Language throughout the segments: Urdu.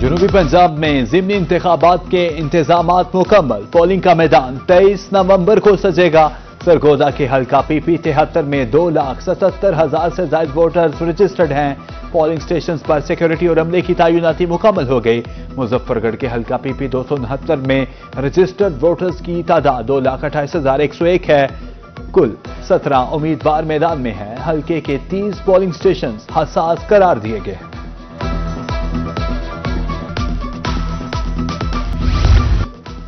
جنوبی پنجاب میں ضمنی انتخابات کے انتظامات مکمل۔ پولنگ کا میدان 23 نومبر کو سجے گا۔ سرگودا کے حلقہ پی پی 73 میں 2,77,000 سے زائد ووٹرز رجسٹرڈ ہیں۔ پولنگ سٹیشنز پر سیکیورٹی اور عملے کی تعیناتی مکمل ہو گئی۔ مظفر گڑھ کے حلقہ پی پی 269 میں رجسٹرڈ ووٹرز کی تعداد 2,28,101 ہے۔ کل 17 امیدوار میدان میں ہیں۔ حلقے کے 30 پولنگ سٹیشنز حساس قرار دیے گئے ہیں۔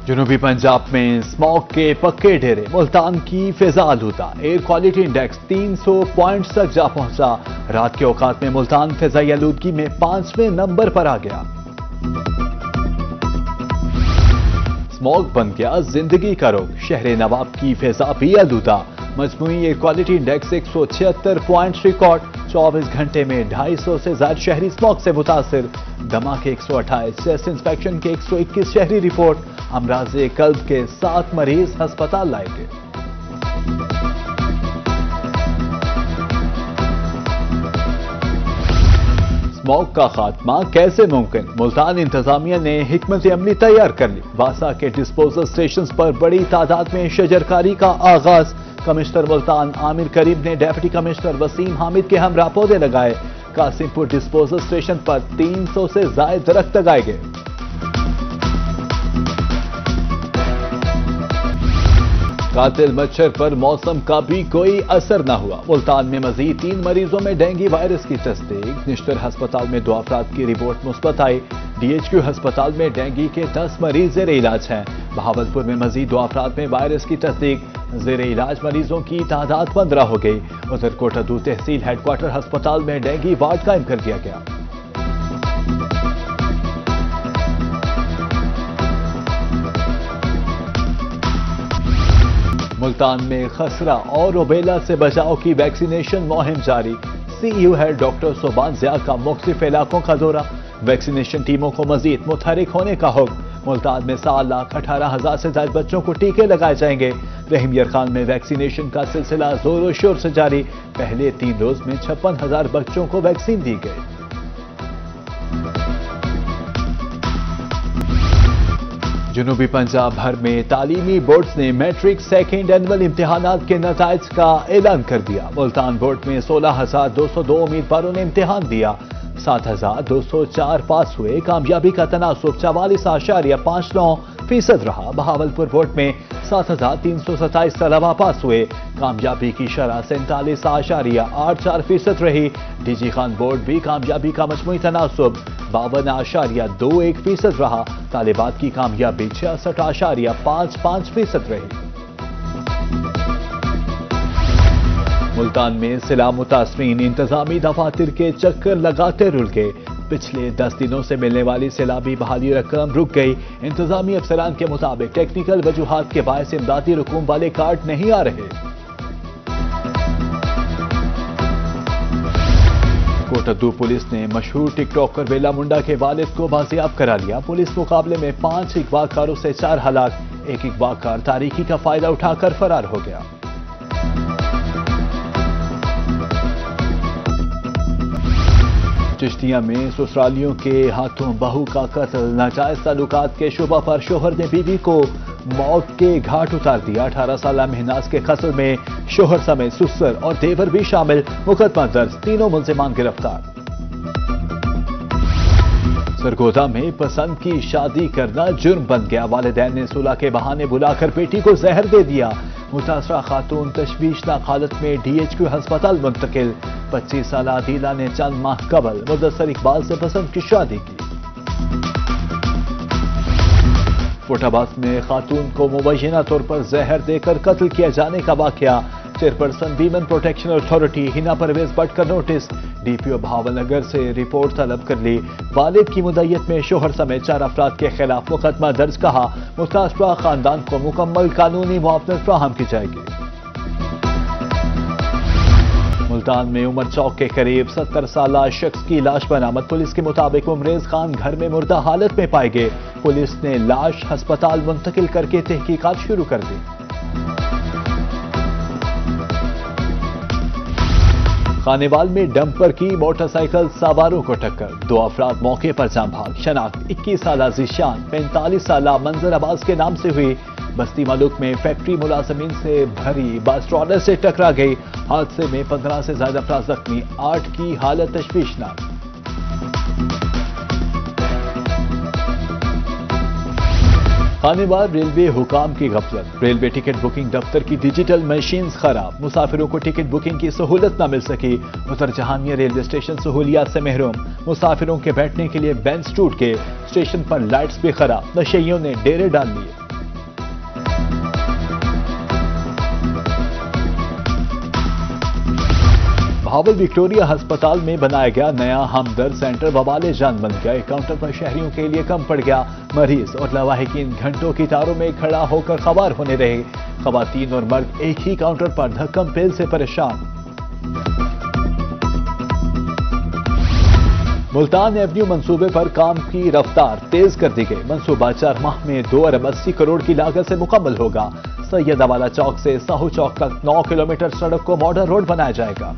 جنوبی پنجاب میں اسموگ کے پکے ڈھیرے، ملتان کی فضا آلودہ۔ ایئر کوالٹی انڈیکس 300 پوائنٹس تک جا پہنچا۔ رات کے اوقات میں ملتان فضائی آلودگی میں 5ویں نمبر پر آ گیا۔ اسموگ بن گیا زندگی کا روگ، شہر نواب کی فضا بھی آلودہ۔ مجموعی air quality index 176 points record. 24 گھنٹے میں 250 سے زائد شہری اسموگ سے متاثر۔ دما کے 128، چیسٹ انفیکشن کے 121 شہری رپورٹ۔ امراض قلب کے 7 مریض ہسپتال لائے گئے۔ اسموگ کا خاتمہ کیسے ممکن؟ ملتان انتظامیہ نے حکمت عملی تیار کر لی۔ واسا کے ڈسپوزل سٹیشنز پر بڑی تعداد میں شجرکاری کا آغاز۔ کمشنر ملتان عامر کریم نے ڈیپٹی کمشنر وسیم حامد کے ہمراہ پودے لگائے۔ قاسم پور ڈسپوزل سٹیشن پر 300 سے زائد درخت لگائے گئے۔ قاتل مچھر پر موسم کا بھی کوئی اثر نہ ہوا۔ ملتان میں مزید 3 مریضوں میں ڈینگی وائرس کی تصدیق۔ نشتر ہسپتال میں 2 افراد کی رپورٹ مثبت آئی۔ ڈی ایچ کیو ہسپتال میں ڈینگی کے 10 مریض زیر علاج ہیں۔ بہاولپور میں مزید 2 افراد میں وائرس کی تصدیق۔ زیر علاج مریضوں کی تعداد 15 ہو گئی۔ ادھر کوٹادو تحصیل ہیڈ کوارٹر ہسپتال میں ڈینگی وارڈ قائم کر دیا گیا۔ ملتان میں خسرہ اور روبیلا سے بچاؤ کی ویکسینیشن مہم جاری۔ سی ای او ہیڈ ڈاکٹر صوبان ضیاء کا مختلف علاقوں کا دورہ۔ ویکسینیشن ٹیموں کو مزید متحرک ہونے کا حکم۔ ملتان میں 7,18,000 سے زائد بچوں کو ٹیکے لگائے جائیں گے۔ رحیم یرخان میں ویکسینیشن کا سلسلہ زور و شور سے جاری۔ پہلے 3 روز میں 56,000 بچوں کو ویکسین دی گئی۔ جنوبی پنجاب بھر میں تعلیمی بورڈز نے میٹرک سیکنڈ اینول امتحانات کے نتائج کا اعلان کر دیا۔ ملتان بورڈ میں 16,202 امیدواروں نے امتحان دیا۔ 7,204 پاس ہوئے۔ کامیابی کا تناسب 44.59% رہا۔ بہاولپور بورڈ میں 7,327 طلبہ پاس ہوئے۔ کامیابی کی شرح 47.84% رہی۔ ڈی جی خان بورڈ بھی کامیابی کا مجموعی تناسب 52.21% رہا۔ طالبات کی کامیابی 66.55% رہی۔ ملتان میں سیلاب متاثرین انتظامی دفاتر کے چکر لگاتے رل گئے۔ پچھلے 10 دنوں سے ملنے والی سیلابی بحالی رقم رک گئی۔ انتظامی افسران کے مطابق ٹیکنیکل وجوہات کے باعث امدادی رقوم والے کارڈ نہیں آ رہے۔ کوٹادو پولیس نے مشہور ٹک ٹاکر بیلا منڈا کے والد کو بازیاب کرا لیا۔ پولیس مقابلے میں 5 اغوا کاروں سے 4 ہلاک۔ ایک اغوا کار تاریکی کا فائدہ اٹھا کر فرار ہو گیا۔ چشتیہ میں سسرالیوں کے ہاتھوں بہو کا قتل۔ ناجائز تعلقات کے شبہ پر شوہر نے بیوی کو موت کے گھاٹ اتار دیا۔ 18 سالہ مہناز کے قتل میں شوہر سمیت سسر اور دیور بھی شامل۔ مقدمہ درج، تینوں ملزمان گرفتار۔ سرگودا میں پسند کی شادی کرنا جرم بن گیا۔ والدین نے صلح کے بہانے بلا کر بیٹی کو زہر دے دیا۔ متاثرہ خاتون تشویشناک حالت میں ڈی ایچ کیو ہسپتال منتقل۔ 25 سالہ عدیلہ نے چند ماہ قبل مدثر اقبال سے پسند کی شادی کی۔ فوٹاباد میں خاتون کو مبینہ طور پر زہر دے کر قتل کیا جانے کا واقعہ۔ چیئرپرسن ویمن پروٹیکشن اتھارٹی ہنا پرویز بٹ کا نوٹس۔ ڈی پی او بہاول نگر سے رپورٹ طلب کر لی۔ والد کی مدعیت میں شوہر سمیت 4 افراد کے خلاف مقدمہ درج، کہا متاثرہ خاندان کو مکمل قانونی معاونت فراہم کی جائے گی۔ ملتان میں عمر چوک کے قریب 70 سالہ شخص کی لاش برآمد۔ پولیس کے مطابق ممریز خان گھر میں مردہ حالت میں پائے گئے۔ پولیس نے لاش ہسپتال منتقل کر کے تحقیقات شروع کر دی۔ خانیوال میں ڈمپر کی موٹر سائیکل سواروں کو ٹکر، 2 افراد موقع پر جاں بھاگ، شناخت 21 سالہ ذیشان 45 سالہ منظر عباس کے نام سے ہوئی، بستی ملک میں فیکٹری ملازمین سے بھری بس ٹرالر سے ٹکرا گئی، حادثے میں 15 سے زائد افراد زخمی، 8 کی حالت تشویشناک۔ خانیوال ریلوے حکام کی غفلت، ریلوے ٹکٹ بکنگ دفتر کی ڈیجیٹل مشینز خراب، مسافروں کو ٹکٹ بکنگ کی سہولت نہ مل سکی، اتر جہانیہ ریلوے اسٹیشن سہولیات سے محروم، مسافروں کے بیٹھنے کے لیے بینچ ٹوٹ گئے، اسٹیشن پر لائٹس بھی خراب، نشیوں نے ڈیرے ڈال لیے۔ بہاول وکٹوریہ ہسپتال میں بنایا گیا نیا ہمدرد سینٹر وبال جان بن گیا، ایک کاؤنٹر پر شہریوں کے لیے کم پڑ گیا، مریض اور لواحقین گھنٹوں کی تاروں میں کھڑا ہو کر خوار ہونے رہے، خواتین اور مرد ایک ہی کاؤنٹر پر دھکم پیل سے پریشان۔ ملتان ایونیو منصوبے پر کام کی رفتار تیز کر دی گئی، منصوبہ 4 ماہ میں 2 ارب 80 کروڑ کی لاگت سے مکمل ہوگا، سید والا چوک سے ساہو چوک تک 9 کلومیٹر سڑک کو ماڈل روڈ بنایا جائے گا۔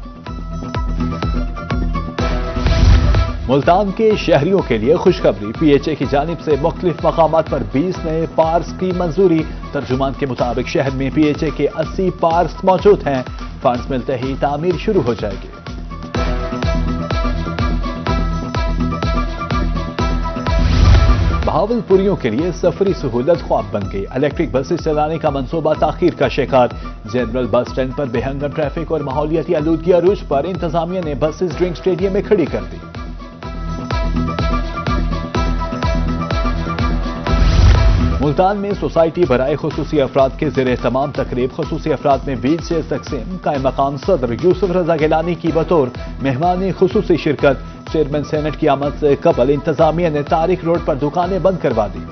ملتان کے شہریوں کے لیے خوشخبری، پی ایچ اے کی جانب سے مختلف مقامات پر 20 نئے پارکس کی منظوری، ترجمان کے مطابق شہر میں پی ایچ اے کے 80 پارکس موجود ہیں، فنڈز ملتے ہی تعمیر شروع ہو جائے گی۔ بہاول پوریوں کے لیے سفری سہولت خواب بن گئی، الیکٹرک بسیں چلانے کا منصوبہ تاخیر کا شکار، جنرل بس اسٹینڈ پر بے ہنگم ٹریفک اور ماحولیاتی آلودگی عروج پر انتظامیہ نے بسز ڈرنک اسٹیڈیم میں کھڑی کر دی۔ ملتان میں سوسائٹی برائے خصوصی افراد کے زیر اہتمام تقریب، خصوصی افراد میں ویل چیئر تقسیم، قائم مقام صدر یوسف رضا گیلانی کی بطور مہمان خصوصی شرکت، چیئرمین سینٹ کی آمد سے قبل انتظامیہ نے طارق روڈ پر دکانیں بند کروا دی۔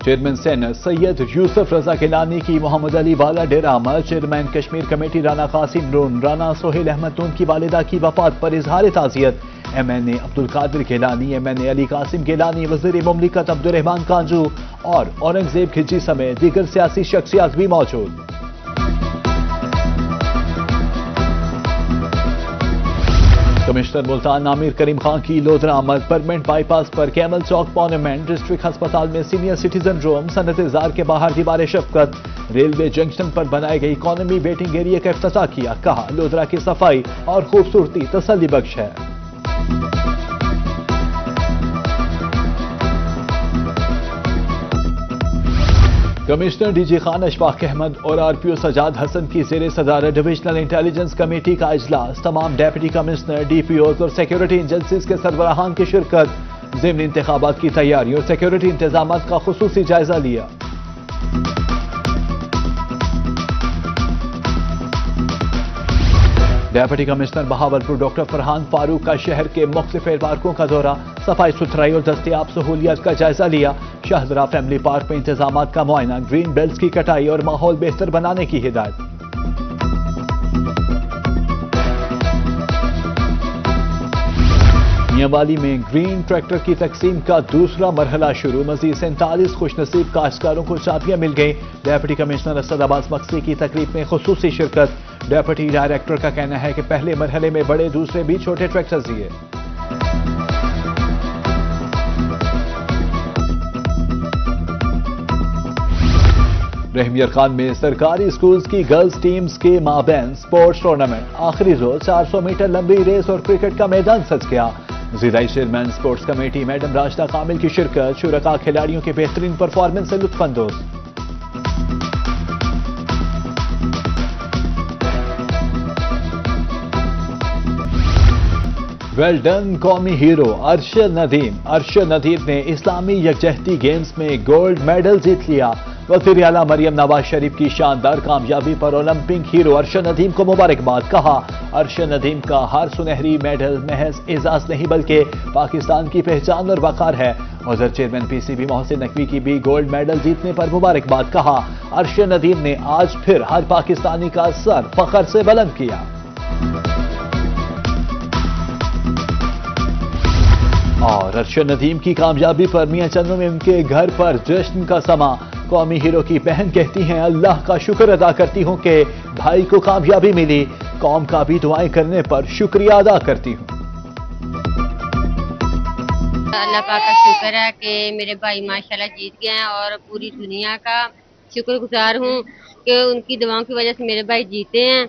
چیئرمین سینٹ سید یوسف رضا گیلانی کی محمد علی والا ڈیرہ عمل، چیئرمین کشمیر کمیٹی رانا قاسم نون، رانا سہیل احمد نون کی والدہ کی وفات پر اظہار تعزیت، ایم این اے عبدالقادر گیلانی، ایم این اے علی قاسم گیلانی، وزیر مملکت عبدالرحمان کانجو اور اورنگزیب کھجی سمیت دیگر سیاسی شخصیات بھی موجود۔ کمشنر ملتان عامر کریم خان کی لودھرا آمد، permanent by pass per camel Chowk monument, district ہسپتال میں سینئر سٹیزن روم، صنعت زار کے باہر دیوار شفقت، ریلوے جنکشن پر بنائی گئی اکانومی ویٹنگ ایریا کا افتتاح کیا، کہا لودھرا کی صفائی اور خوبصورتی تسلی بخش ہے۔ Commissioner D G Khan Ashfaq Ahmed اور آر پی او سجاد حسن کی زیر صدارت ڈویژنل انٹیلیجنس کمیٹی کا اجلاس، تمام deputy commissioner, D P Os اور سیکیورٹی ایجنسیز کے سربراہان کی شرکت، ضمنی انتخابات کی تیاری اور سیکیورٹی انتظامات کا خصوصی جائزہ لیا۔ Deputy commissioner Bahawalpur doctor Farhan Farooq کا شہر کے مختلف پارکوں کا دورہ، صفائی ستھرائی اور دستیاب سہولیات کا جائزہ لیا، شاہدرہ فیملی پارک میں انتظامات کا معائنہ، گرین بیلٹس کی کٹائی اور ماحول بہتر بنانے کی ہدایت۔ میاں میں گرین ٹریکٹر کی تقسیم کا دوسرا مرحلہ شروع، مزید 47 خوش نصیب کاشتکاروں کو چابیاں مل گئیں، ڈیپٹی کمشنر اسد عباس مقصی کی تقریب میں خصوصی شرکت، ڈیپٹی ڈائریکٹر کا کہنا ہے کہ پہلے مرحلے میں بڑے، دوسرے بھی چھوٹے ٹریکٹر دیے۔ رحمیہ خان میں سرکاری سکولز کی گرلز ٹیمز کے مابین سپورٹس ٹورنامنٹ، آخری روز 400 میٹر لمبی ریس اور کرکٹ کا میدان سج گیا، ضلعی چیئرمین سپورٹس کمیٹی میڈم راشدہ کامل کی شرکت، شرکاء کھلاڑیوں کی بہترین پرفارمنس سے لطف اندوز۔ ویل ڈن قومی ہیرو ارشد ندیم نے اسلامی یکجہتی گیمز میں گولڈ میڈل جیت لیا، وزیر اعلیٰ مریم نواز شریف کی شاندار کامیابی پر اولمپک ہیرو ارشد ندیم کو مبارکباد، کہا ارشد ندیم کا ہر سنہری میڈل محض اعزاز نہیں بلکہ پاکستان کی پہچان اور وقار ہے۔ ادھر chairman P C B Mohsin Naqvi کی بھی گولڈ میڈل جیتنے پر مبارکباد، کہا ارشد ندیم نے آج پھر ہر پاکستانی کا سر فخر سے بلند کیا۔ اور ارشد ندیم کی کامیابی پر میاں چنو میں ان کے گھر پر جشن کا سما، قومی ہیرو کی بہن کہتی ہیں اللہ کا شکر ادا کرتی ہوں کہ بھائی کو کامیابی ملی، قوم کا بھی دعائیں کرنے پر شکریہ ادا کرتی ہوں۔ اللہ پاک کا شکر ہے کہ میرے بھائی ماشاءاللہ جیت گئے ہیں اور پوری دنیا کا شکر گزار ہوں کہ ان کی دعاؤں کی وجہ سے میرے بھائی جیتے ہیں۔